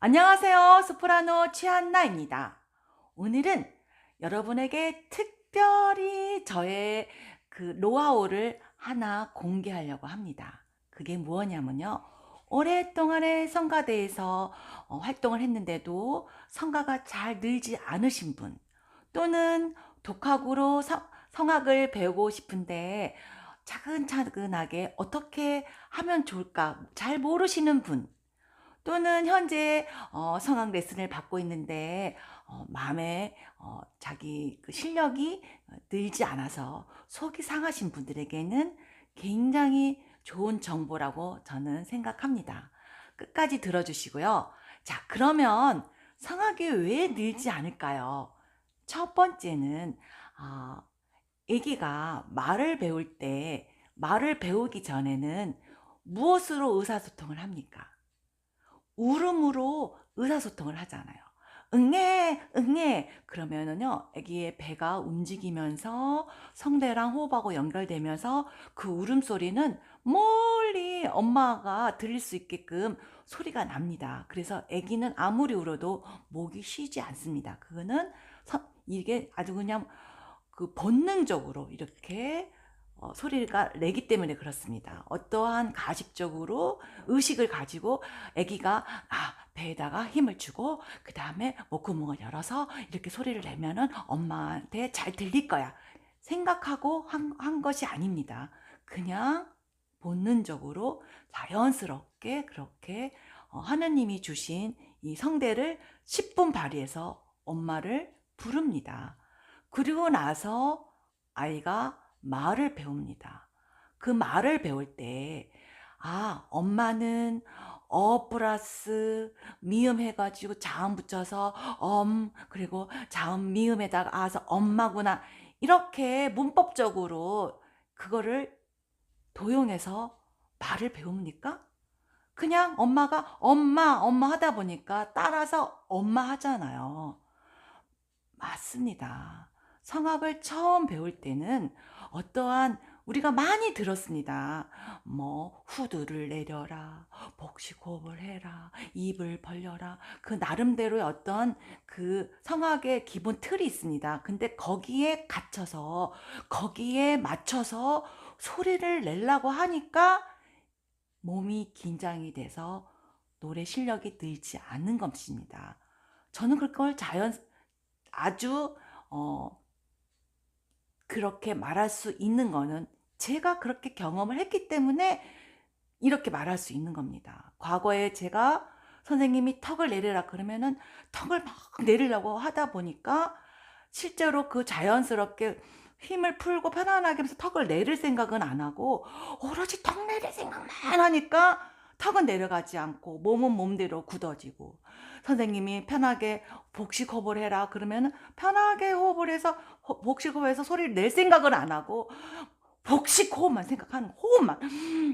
안녕하세요. 소프라노 최한나입니다. 오늘은 여러분에게 특별히 저의 그 노하우를 하나 공개하려고 합니다. 그게 무엇냐면요. 오랫동안의 성가대에서 활동을 했는데도 성가가 잘 늘지 않으신 분, 또는 독학으로 성악을 배우고 싶은데 차근차근하게 어떻게 하면 좋을까 잘 모르시는 분, 또는 현재 성악 레슨을 받고 있는데 마음에 자기 그 실력이 늘지 않아서 속이 상하신 분들에게는 굉장히 좋은 정보라고 저는 생각합니다. 끝까지 들어주시고요. 자, 그러면 성악이 왜 늘지 않을까요? 첫 번째는 아기가 말을 배울 때, 말을 배우기 전에는 무엇으로 의사소통을 합니까? 울음으로 의사소통을 하잖아요. 응애, 응애. 그러면은요, 아기의 배가 움직이면서 성대랑 호흡하고 연결되면서 그 울음소리는 멀리 엄마가 들릴 수 있게끔 소리가 납니다. 그래서 아기는 아무리 울어도 목이 쉬지 않습니다. 그거는 이게 아주 그냥 그 본능적으로 이렇게 소리가 내기 때문에 그렇습니다. 어떠한 가식적으로 의식을 가지고 아기가 배에다가 힘을 주고 그 다음에 목구멍을 열어서 이렇게 소리를 내면은 엄마한테 잘 들릴 거야 생각하고 한 것이 아닙니다. 그냥 본능적으로 자연스럽게 그렇게 하느님이 주신 이 성대를 10분 발휘해서 엄마를 부릅니다. 그리고 나서 아이가 말을 배웁니다. 그 말을 배울 때, 엄마는 플러스 미음 해가지고 자음 붙여서 그리고 자음 미음에다가 엄마구나. 이렇게 문법적으로 그거를 도용해서 말을 배웁니까? 그냥 엄마가 엄마 하다 보니까 따라서 엄마 하잖아요. 맞습니다. 성악을 처음 배울 때는 어떠한 우리가 많이 들었습니다. 뭐 후두를 내려라, 복식호흡을 해라, 입을 벌려라. 그 나름대로의 어떤 그 성악의 기본 틀이 있습니다. 근데 거기에 갇혀서 거기에 맞춰서 소리를 내려고 하니까 몸이 긴장이 돼서 노래 실력이 늘지 않는 것입니다. 저는 그걸 아주 그렇게 말할 수 있는 거는 제가 그렇게 경험을 했기 때문에 이렇게 말할 수 있는 겁니다. 과거에 제가 선생님이 턱을 내리라 그러면은 턱을 막 내리려고 하다 보니까 실제로 그 자연스럽게 힘을 풀고 편안하게 하면서 턱을 내릴 생각은 안 하고 오로지 턱 내릴 생각만 하니까 턱은 내려가지 않고 몸은 몸대로 굳어지고, 선생님이 편하게 복식 호흡을 해라 그러면 편하게 호흡을 해서 복식 호흡해서 소리를 낼 생각을 안 하고 복식 호흡만 생각하는, 호흡만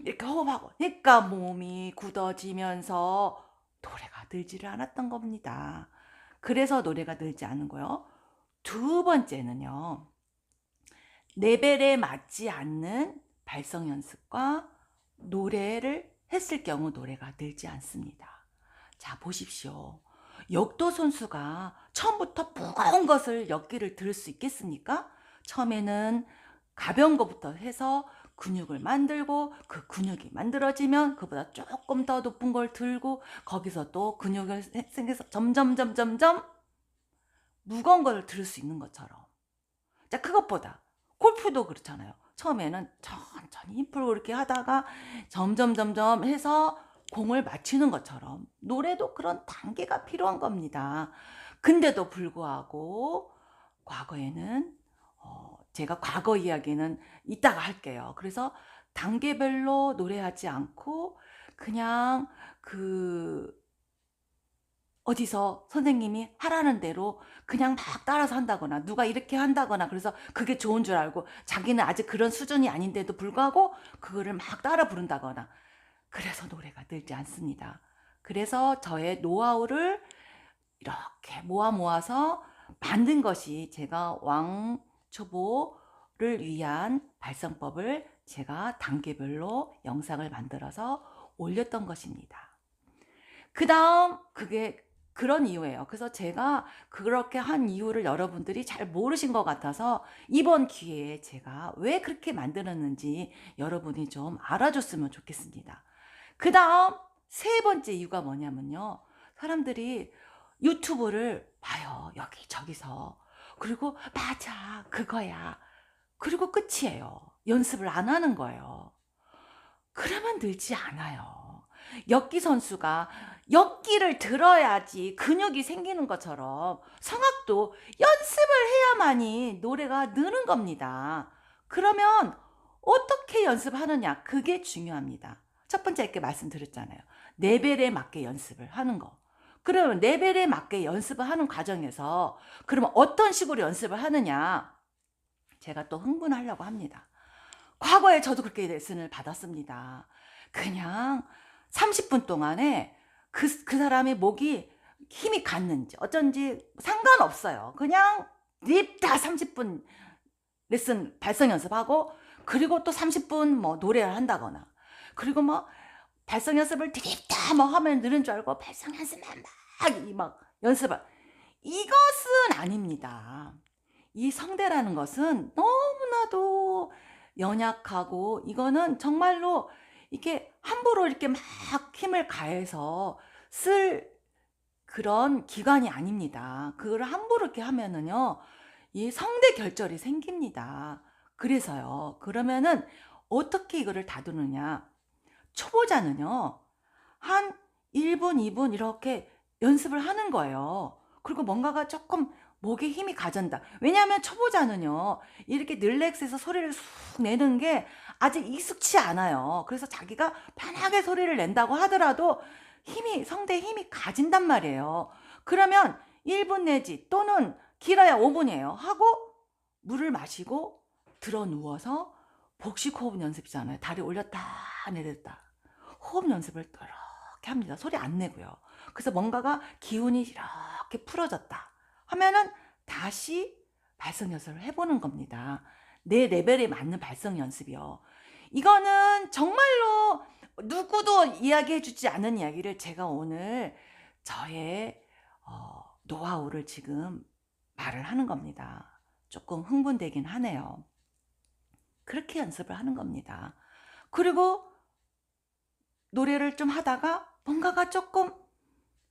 이렇게 호흡하고, 그러니까 몸이 굳어지면서 노래가 늘지를 않았던 겁니다. 그래서 노래가 늘지 않은 거요. 두 번째는요, 레벨에 맞지 않는 발성 연습과 노래를 했을 경우 노래가 늘지 않습니다. 자, 보십시오. 역도 선수가 처음부터 무거운 것을 엮기를 들을 수 있겠습니까? 처음에는 가벼운 것부터 해서 근육을 만들고, 그 근육이 만들어지면 그보다 조금 더 높은 걸 들고, 거기서 또 근육을 생겨서 점점 무거운 걸 들을 수 있는 것처럼. 자, 그것보다 골프도 그렇잖아요. 처음에는 천천히 힘 풀고 이렇게 하다가 점점 해서 공을 맞추는 것처럼 노래도 그런 단계가 필요한 겁니다. 근데도 불구하고 과거에는 제가 과거 이야기는 이따가 할게요. 그래서 단계별로 노래하지 않고 그냥 그 어디서 선생님이 하라는 대로 그냥 막 따라서 한다거나 누가 이렇게 한다거나 그래서 그게 좋은 줄 알고 자기는 아직 그런 수준이 아닌데도 불구하고 그거를 막 따라 부른다거나, 그래서 노래가 늘지 않습니다. 그래서 저의 노하우를 이렇게 모아서 만든 것이 제가 왕초보를 위한 발성법을 제가 단계별로 영상을 만들어서 올렸던 것입니다. 그다음 그게 그런 이유예요. 그래서 제가 그렇게 한 이유를 여러분들이 잘 모르신 것 같아서 이번 기회에 제가 왜 그렇게 만들었는지 여러분이 좀 알아줬으면 좋겠습니다. 그다음 세 번째 이유가 뭐냐면요. 사람들이 유튜브를 봐요. 여기저기서. 그리고 "맞아. 그거야." 그리고 끝이에요. 연습을 안 하는 거예요. 그러면 늘지 않아요. 역기 선수가 역기를 들어야지 근육이 생기는 것처럼 성악도 연습을 해야만이 노래가 느는 겁니다. 그러면 어떻게 연습하느냐? 그게 중요합니다. 첫 번째 이렇게 말씀드렸잖아요. 레벨에 맞게 연습을 하는 거. 그러면 레벨에 맞게 연습을 하는 과정에서 그러면 어떤 식으로 연습을 하느냐? 제가 또 흥분하려고 합니다. 과거에 저도 그렇게 레슨을 받았습니다. 그냥 30분 동안에 그 사람의 목이 힘이 갔는지 어쩐지 상관없어요. 그냥 냅다 30분 레슨 발성 연습하고 그리고 또 30분 뭐 노래를 한다거나 그리고 뭐 발성 연습을 드립다 뭐 하면 느는 줄 알고 발성 연습만 막 연습을 이것은 아닙니다. 이 성대라는 것은 너무나도 연약하고 이거는 정말로 이렇게 함부로 이렇게 막 힘을 가해서 쓸 그런 기관이 아닙니다. 그걸 함부로 이렇게 하면은요, 이 성대 결절이 생깁니다. 그래서요, 그러면은 어떻게 이거를 다루느냐. 초보자는요, 한 1분, 2분 이렇게 연습을 하는 거예요. 그리고 뭔가가 조금 목에 힘이 가전다. 왜냐하면 초보자는요, 이렇게 릴렉스해서 소리를 쑥 내는 게 아직 익숙치 않아요. 그래서 자기가 편하게 소리를 낸다고 하더라도 성대에 힘이 가진단 말이에요. 그러면 1분 내지 또는 길어야 5분이에요. 하고 물을 마시고 들어 누워서 복식 호흡 연습이잖아요. 다리 올렸다 내렸다. 호흡 연습을 이렇게 합니다. 소리 안 내고요. 그래서 뭔가가 기운이 이렇게 풀어졌다 하면은 다시 발성 연습을 해보는 겁니다. 내 레벨에 맞는 발성 연습이요. 이거는 정말로 누구도 이야기해주지 않은 이야기를 제가 오늘 저의 노하우를 지금 말을 하는 겁니다. 조금 흥분되긴 하네요. 그렇게 연습을 하는 겁니다. 그리고 노래를 좀 하다가 뭔가가 조금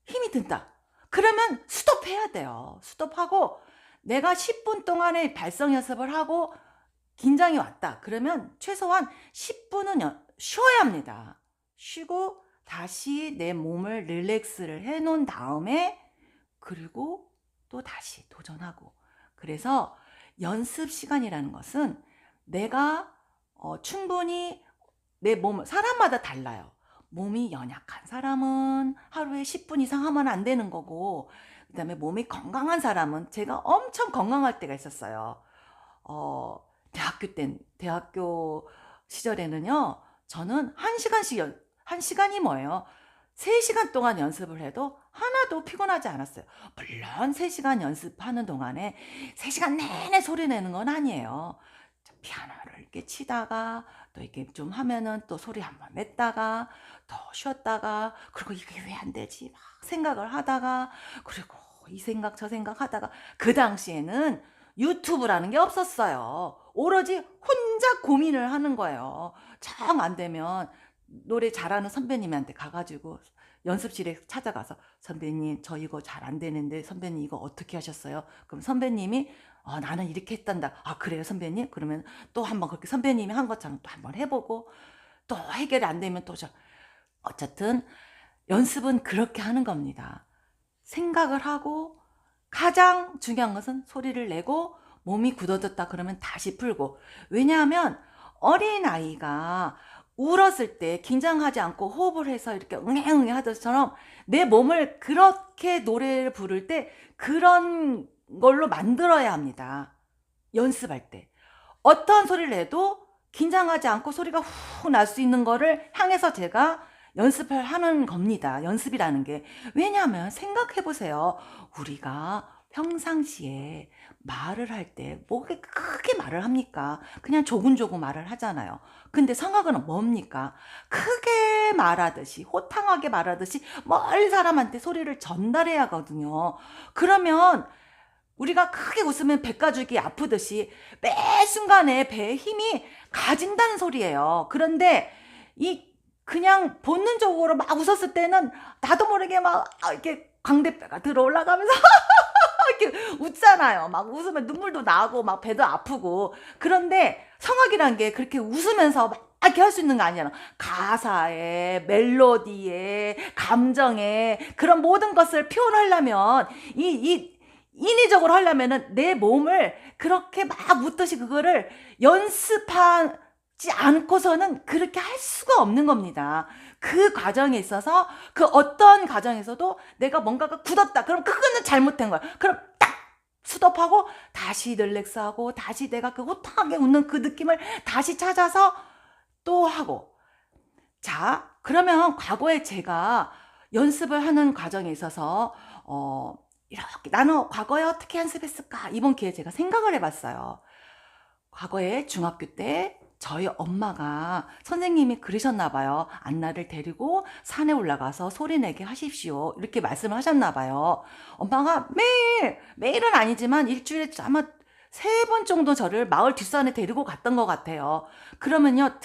힘이 든다. 그러면 스톱해야 돼요. 스톱하고 내가 10분 동안의 발성 연습을 하고 긴장이 왔다. 그러면 최소한 10분은 쉬어야 합니다. 쉬고 다시 내 몸을 릴렉스를 해놓은 다음에 그리고 또 다시 도전하고. 그래서 연습 시간이라는 것은 내가 충분히 내 몸을 사람마다 달라요. 몸이 연약한 사람은 하루에 10분 이상 하면 안 되는 거고 그다음에 몸이 건강한 사람은 제가 엄청 건강할 때가 있었어요. 대학교 시절에는요. 저는 1시간씩 1시간이 뭐예요? 3시간 동안 연습을 해도 하나도 피곤하지 않았어요. 물론 3시간 연습하는 동안에 3시간 내내 소리 내는 건 아니에요. 피아노를 이렇게 치다가 또 이렇게 좀 하면은 또 소리 한번 냈다가 더 쉬었다가 그리고 이게 왜 안 되지 막 생각을 하다가 그리고 이 생각 저 생각 하다가 그 당시에는 유튜브라는 게 없었어요. 오로지 혼자 고민을 하는 거예요. 정 안 되면 노래 잘하는 선배님한테 가가지고 연습실에 찾아가서 선배님 저 이거 잘 안 되는데 선배님 이거 어떻게 하셨어요? 그럼 선배님이 나는 이렇게 했단다. 아 그래요 선배님? 그러면 또 한번 그렇게 선배님이 한 것처럼 또 한번 해보고 또 해결이 안 되면 또 어쨌든 연습은 그렇게 하는 겁니다. 생각을 하고 가장 중요한 것은 소리를 내고 몸이 굳어졌다 그러면 다시 풀고 왜냐하면 어린아이가 울었을 때 긴장하지 않고 호흡을 해서 이렇게 응애응애 하듯처럼 내 몸을 그렇게 노래를 부를 때 그런 걸로 만들어야 합니다. 연습할 때. 어떤 소리를 내도 긴장하지 않고 소리가 훅 날 수 있는 거를 향해서 제가 연습을 하는 겁니다. 연습이라는 게. 왜냐하면 생각해 보세요. 우리가 평상시에 말을 할 때 뭐 그렇게 크게 말을 합니까? 그냥 조근조근 말을 하잖아요. 근데 성악은 뭡니까? 크게 말하듯이 호탕하게 말하듯이 멀리 사람한테 소리를 전달해야 하거든요. 그러면 우리가 크게 웃으면 배가죽이 아프듯이 매 순간에 배에 힘이 가진다는 소리예요. 그런데 이 그냥 본능적으로 막 웃었을 때는 나도 모르게 막 이렇게 광대뼈가 들어 올라가면서 이렇게 웃잖아요. 막 웃으면 눈물도 나고 막 배도 아프고. 그런데 성악이란 게 그렇게 웃으면서 막 이렇게 할 수 있는 거 아니잖아. 가사에, 멜로디에, 감정에 그런 모든 것을 표현하려면 인위적으로 하려면은 내 몸을 그렇게 막 웃듯이 그거를 연습하지 않고서는 그렇게 할 수가 없는 겁니다. 그 과정에 있어서 그 어떤 과정에서도 내가 뭔가가 굳었다. 그럼 그거는 잘못된 거야. 그럼 딱 스톱하고 다시 릴렉스하고 다시 내가 그 호탕하게 웃는 그 느낌을 다시 찾아서 또 하고. 자, 그러면 과거에 제가 연습을 하는 과정에 있어서 이렇게 나는 과거에 어떻게 연습했을까? 이번 기회에 제가 생각을 해봤어요. 과거에 중학교 때 저희 엄마가 선생님이 그러셨나 봐요. 안나를 데리고 산에 올라가서 소리내게 하십시오. 이렇게 말씀을 하셨나 봐요. 엄마가 매일은 아니지만 일주일에 아마 3번 정도 저를 마을 뒷산에 데리고 갔던 것 같아요. 그러면요,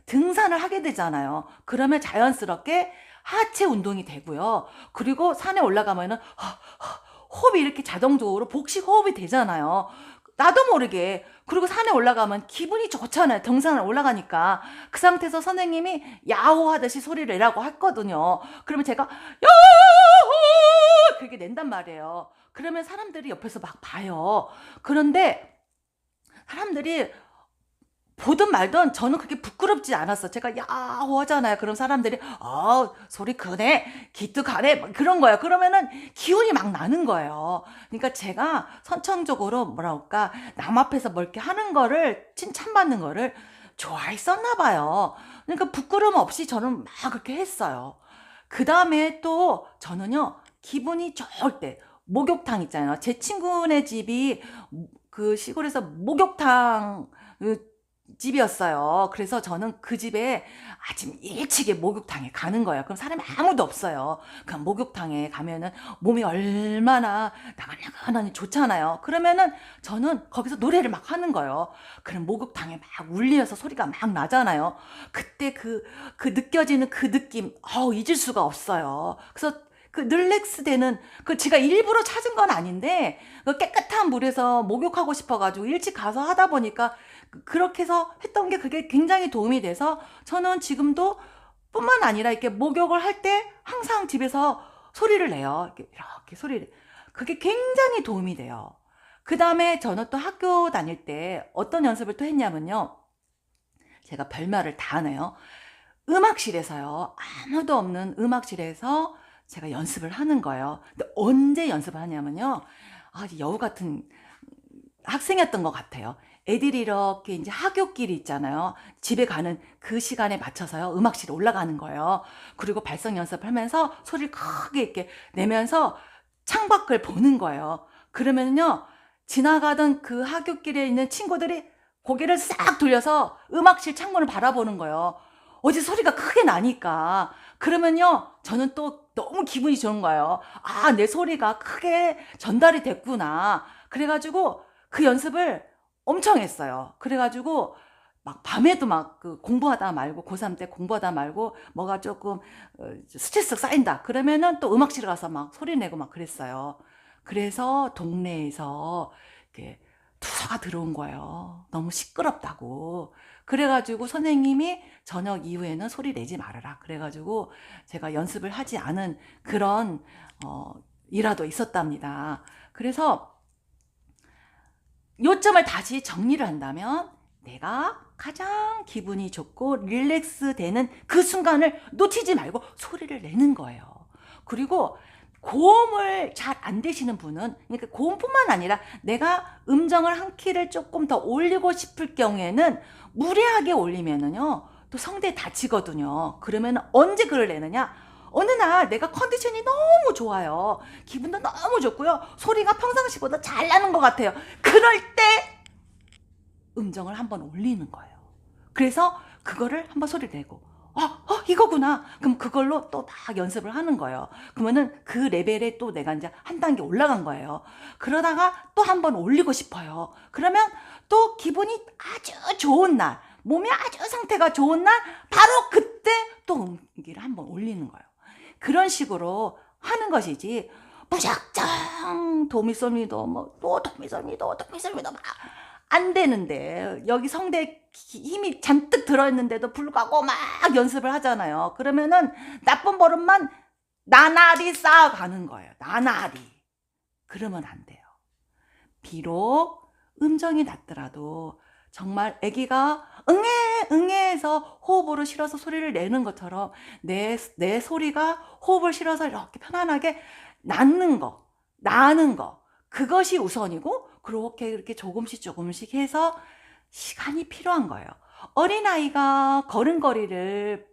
등산을 하게 되잖아요. 그러면 자연스럽게 하체 운동이 되고요. 그리고 산에 올라가면은 호흡이 이렇게 자동적으로 복식 호흡이 되잖아요. 나도 모르게. 그리고 산에 올라가면 기분이 좋잖아요. 등산을 올라가니까. 그 상태에서 선생님이 야호 하듯이 소리를 내라고 했거든요. 그러면 제가 야호 그렇게 낸단 말이에요. 그러면 사람들이 옆에서 막 봐요. 그런데 사람들이 보든 말든 저는 그게 부끄럽지 않았어. 제가 야호 하잖아요. 그럼 사람들이 소리 크네, 기특하네, 막 그런 거예요. 그러면은 기운이 막 나는 거예요. 그러니까 제가 선천적으로 뭐랄까 남 앞에서 뭐 이렇게 하는 거를 칭찬받는 거를 좋아했었나 봐요. 그러니까 부끄러움 없이 저는 막 그렇게 했어요. 그 다음에 또 저는요 기분이 좋을 때 목욕탕 있잖아요. 제 친구네 집이 그 시골에서 목욕탕 집이었어요. 그래서 저는 그 집에 아침 일찍에 목욕탕에 가는 거예요. 그럼 사람이 아무도 없어요. 그 목욕탕에 가면은 몸이 얼마나 나긋나긋하니 좋잖아요. 그러면은 저는 거기서 노래를 막 하는 거예요. 그럼 목욕탕에 막 울리면서 소리가 막 나잖아요. 그때 그 느껴지는 그 느낌, 잊을 수가 없어요. 그래서 그 릴렉스 되는 그 제가 일부러 찾은 건 아닌데 그 깨끗한 물에서 목욕하고 싶어가지고 일찍 가서 하다 보니까 그렇게 해서 했던 게 그게 굉장히 도움이 돼서 저는 지금도 뿐만 아니라 이렇게 목욕을 할 때 항상 집에서 소리를 내요. 이렇게 소리를. 그게 굉장히 도움이 돼요. 그 다음에 저는 또 학교 다닐 때 어떤 연습을 또 했냐면요. 제가 별말을 다 하네요. 음악실에서요. 아무도 없는 음악실에서 제가 연습을 하는 거예요. 근데 언제 연습을 하냐면요. 여우 같은 학생이었던 것 같아요. 애들이 이렇게 이제 하굣길이 있잖아요. 집에 가는 그 시간에 맞춰서요. 음악실에 올라가는 거예요. 그리고 발성 연습을 하면서 소리를 크게 이렇게 내면서 창밖을 보는 거예요. 그러면요. 지나가던 그 하굣길에 있는 친구들이 고개를 싹 돌려서 음악실 창문을 바라보는 거예요. 어제 소리가 크게 나니까. 그러면요. 저는 또 너무 기분이 좋은 거예요. 내 소리가 크게 전달이 됐구나. 그래가지고 그 연습을 엄청 했어요. 그래가지고 막 밤에도 막 그 공부하다 말고 고3 때 공부하다 말고 뭐가 조금 스트레스 쌓인다. 그러면은 또 음악실에 가서 막 소리 내고 막 그랬어요. 그래서 동네에서 이렇게 투서가 들어온 거예요. 너무 시끄럽다고. 그래가지고 선생님이 저녁 이후에는 소리 내지 말아라. 그래가지고 제가 연습을 하지 않은 그런 일화도 있었답니다. 그래서 요점을 다시 정리를 한다면 내가 가장 기분이 좋고 릴렉스 되는 그 순간을 놓치지 말고 소리를 내는 거예요. 그리고 고음을 잘 안 되시는 분은 그러니까 고음뿐만 아니라 내가 음정을 한 키를 조금 더 올리고 싶을 경우에는 무리하게 올리면은요 또 성대에 다치거든요. 그러면 언제 글을 내느냐? 어느 날 내가 컨디션이 너무 좋아요. 기분도 너무 좋고요. 소리가 평상시보다 잘 나는 것 같아요. 그럴 때 음정을 한번 올리는 거예요. 그래서 그거를 한번 소리 내고 이거구나. 그럼 그걸로 또 막 연습을 하는 거예요. 그러면은 그 레벨에 또 내가 이제 한 단계 올라간 거예요. 그러다가 또 한번 올리고 싶어요. 그러면 또 기분이 아주 좋은 날, 몸이 아주 상태가 좋은 날, 바로 그때 또 음기를 한번 올리는 거예요. 그런 식으로 하는 것이지, 무작정 도미솔미도 또 도미솔미도 막 안 되는데, 여기 성대에 힘이 잔뜩 들어있는데도 불구하고 막 연습을 하잖아요. 그러면은 나쁜 버릇만 나날이 쌓아가는 거예요. 나날이. 그러면 안 돼요. 비록 음정이 낮더라도 정말 아기가 응애 해서 호흡으로 실어서 소리를 내는 것처럼 내 소리가 호흡을 실어서 이렇게 편안하게 나는 거, 그것이 우선이고, 그렇게 이렇게 조금씩 해서 시간이 필요한 거예요. 어린아이가 걸음걸이를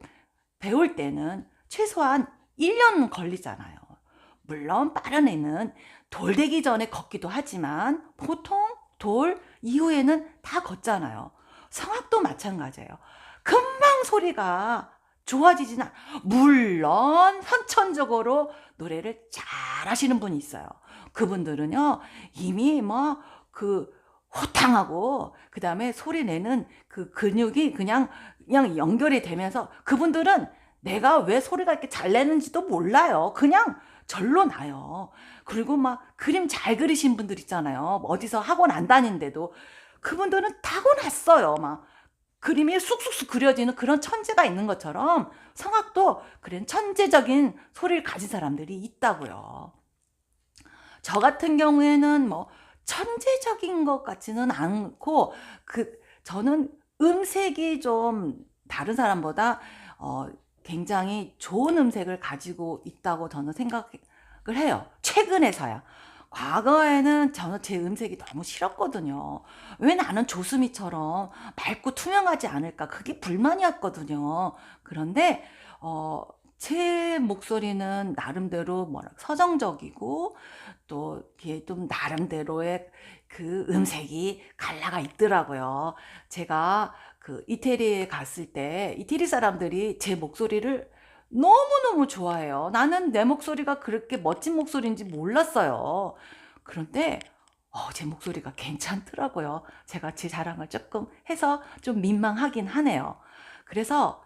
배울 때는 최소한 1년 걸리잖아요. 물론 빠른 애는 돌 되기 전에 걷기도 하지만 보통 돌 이후에는 다 걷잖아요. 성악도 마찬가지예요. 금방 소리가 좋아지진 않아. 물론 선천적으로 노래를 잘 하시는 분이 있어요. 그분들은요, 이미 그 호탕하고 그다음에 소리 내는 그 근육이 그냥 연결이 되면서, 그분들은 내가 왜 소리가 이렇게 잘 내는지도 몰라요. 그냥 절로 나요. 그리고 막 그림 잘 그리신 분들 있잖아요. 어디서 학원 안 다닌데도 그분들은 타고났어요. 막 그림이 쑥쑥쑥 그려지는 그런 천재가 있는 것처럼 성악도 그런 천재적인 소리를 가진 사람들이 있다고요. 저 같은 경우에는 천재적인 것 같지는 않고, 저는 음색이 좀 다른 사람보다 굉장히 좋은 음색을 가지고 있다고 저는 생각을 해요. 최근에서야. 과거에는 저는 제 음색이 너무 싫었거든요. 왜 나는 조수미처럼 맑고 투명하지 않을까? 그게 불만이었거든요. 그런데 어, 제 목소리는 나름대로 서정적이고, 또 이게 좀 나름대로의 그 음색이 갈라가 있더라고요. 제가 그 이태리에 갔을 때 이태리 사람들이 제 목소리를 너무너무 좋아해요. 나는 내 목소리가 그렇게 멋진 목소리인지 몰랐어요. 그런데 제 목소리가 괜찮더라고요. 제가 제 자랑을 조금 해서 좀 민망하긴 하네요. 그래서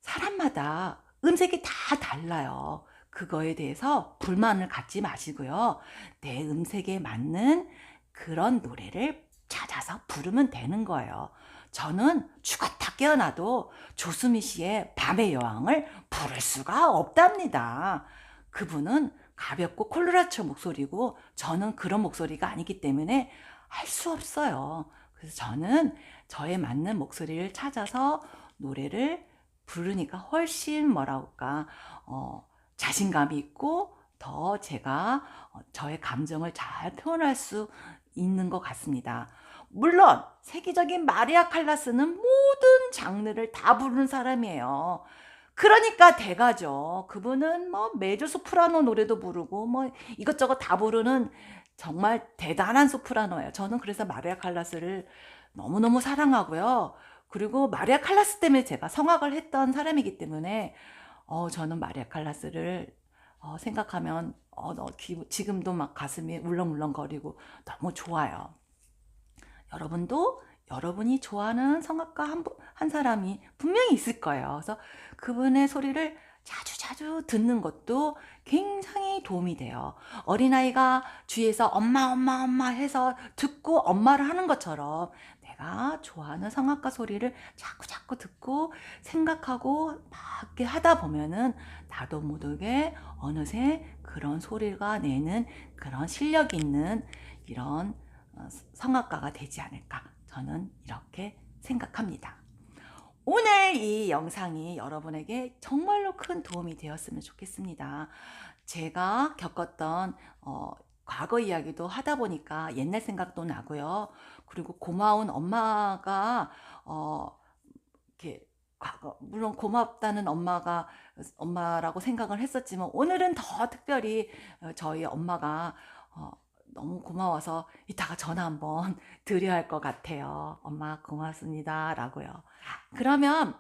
사람마다 음색이 다 달라요. 그거에 대해서 불만을 갖지 마시고요. 내 음색에 맞는 그런 노래를 찾아서 부르면 되는 거예요. 저는 죽었다 깨어나도 조수미 씨의 밤의 여왕을 부를 수가 없답니다. 그분은 가볍고 콜로라처 목소리고, 저는 그런 목소리가 아니기 때문에 할 수 없어요. 그래서 저는 저에 맞는 목소리를 찾아서 노래를 부르니까 훨씬 자신감이 있고, 더 제가 저의 감정을 잘 표현할 수 있는 것 같습니다. 물론 세계적인 마리아 칼라스는 모든 장르를 다 부르는 사람이에요. 그러니까 대가죠. 그분은 메조 소프라노 노래도 부르고 이것저것 다 부르는 정말 대단한 소프라노예요. 저는 그래서 마리아 칼라스를 너무너무 사랑하고요. 그리고 마리아 칼라스 때문에 제가 성악을 했던 사람이기 때문에 저는 마리아 칼라스를 생각하면 지금도 막 가슴이 울렁울렁거리고 너무 좋아요. 여러분도 여러분이 좋아하는 성악가 한 사람이 분명히 있을 거예요. 그래서 그분의 소리를 자주 듣는 것도 굉장히 도움이 돼요. 어린아이가 주위에서 엄마 해서 듣고 엄마를 하는 것처럼, 내가 좋아하는 성악가 소리를 자꾸 듣고 생각하고 막 이렇게 하다 보면은 나도 모르게 어느새 그런 소리가 내는 그런 실력 있는 이런 성악가가 되지 않을까, 저는 이렇게 생각합니다. 오늘 이 영상이 여러분에게 정말로 큰 도움이 되었으면 좋겠습니다. 제가 겪었던 과거 이야기도 하다 보니까 옛날 생각도 나고요. 그리고 고마운 엄마가 이렇게 과거 물론 고맙다는 엄마라고 생각을 했었지만 오늘은 더 특별히 저희 엄마가 너무 고마워서 이따가 전화 한번 드려야 할 것 같아요. "엄마 고맙습니다."라고요. 그러면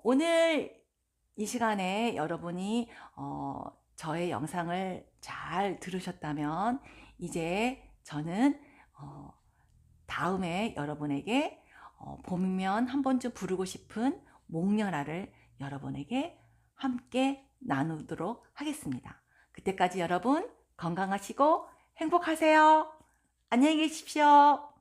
오늘 이 시간에 여러분이 저의 영상을 잘 들으셨다면 이제 저는 다음에 여러분에게 봄이면 한 번쯤 부르고 싶은 목련화를 여러분에게 함께 나누도록 하겠습니다. 그때까지 여러분 건강하시고 행복하세요. 안녕히 계십시오.